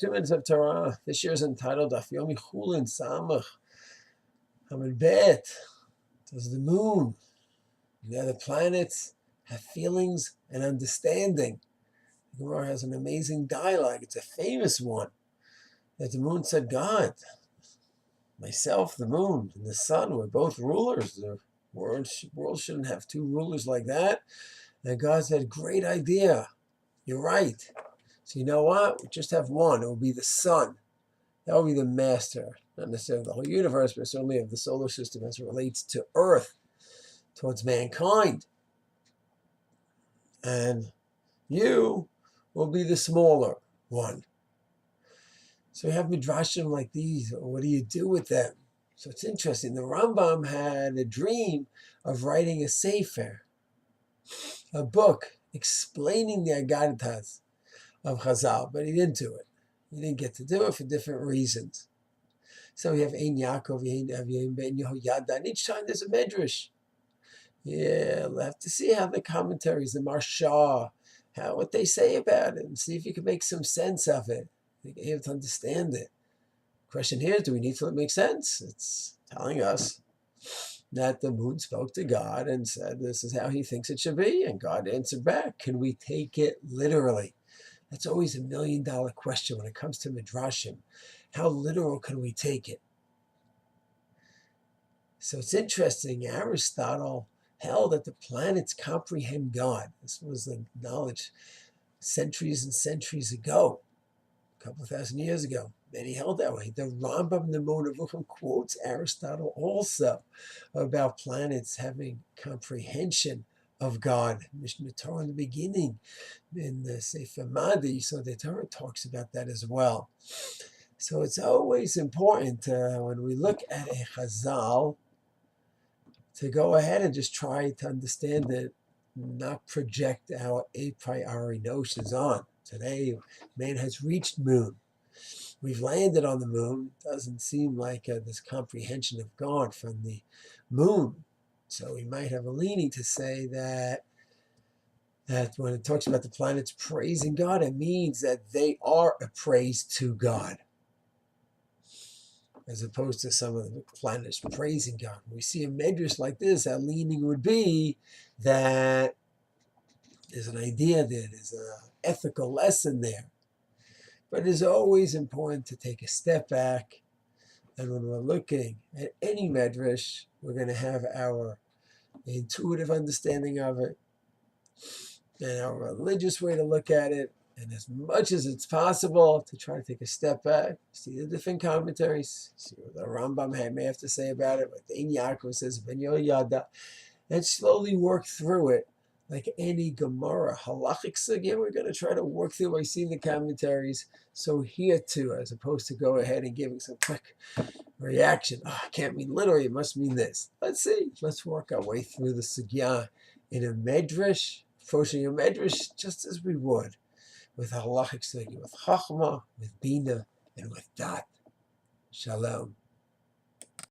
2 minutes of Torah. This year is entitled Daf Yomi Chulin Samach Hamid Bet. Does the moon and the other planets have feelings and understanding? The Gemara has an amazing dialogue. It's a famous one. That the moon said, God, myself, the moon, and the sun, we're both rulers. The world shouldn't have two rulers like that. And God said, great idea. You're right. So you know what? We just have one. It will be the sun. That will be the master. Not necessarily of the whole universe, but certainly of the solar system as it relates to Earth, towards mankind. And you will be the smaller one. So you have midrashim like these. What do you do with them? So it's interesting. The Rambam had a dream of writing a sefer, a book explaining the Agadas of Chazal, but he didn't do it. He didn't get to do it for different reasons. So we have Ein Yaakov, Ein Avim, Ben Yehoyada, and each time there's a medrash. Yeah, we'll have to see how the commentaries, the Marsha, what they say about it, and see if you can make some sense of it. You can able to understand it. The question here is, do we need to let it make sense? It's telling us that the moon spoke to God and said, this is how he thinks it should be, and God answered back. Can we take it literally? That's always $1 million question when it comes to midrashim. How literal can we take it? So it's interesting. Aristotle held that the planets comprehend God. This was the knowledge centuries and centuries ago, a couple of thousand years ago. And he held that way. The Rambam, the Monavuchim, quotes Aristotle also about planets having comprehension of God. Mishnah Torah in the beginning, in the Sefer Madi, so the Torah talks about that as well. So it's always important when we look at a Chazal to go ahead and just try to understand it, not project our a priori notions on. Today, man has reached moon. We've landed on the moon. Doesn't seem like this comprehension of God from the moon. So we might have a leaning to say that when it talks about the planets praising God, it means that they are a praise to God, as opposed to some of the planets praising God. When we see a medrash like this, our leaning would be that there's an idea there, there's an ethical lesson there. But it is always important to take a step back, and when we're looking at any medrash, we're going to have our intuitive understanding of it and our religious way to look at it, and as much as it's possible to try to take a step back, see the different commentaries, see what the Rambam may have to say about it, what Ein Yaakov says, Ben Yehoyada, and slowly work through it. Like any Gemara, halachic sugya, we're going to try to work through by seeing the commentaries. So here too, as opposed to go ahead and giving some quick reaction. Oh, I can't mean literally, it must mean this. Let's see. Let's work our way through the sugya in a medrash, approaching a medrash just as we would with a halachic sugya, with chachma, with bina, and with dat. Shalom.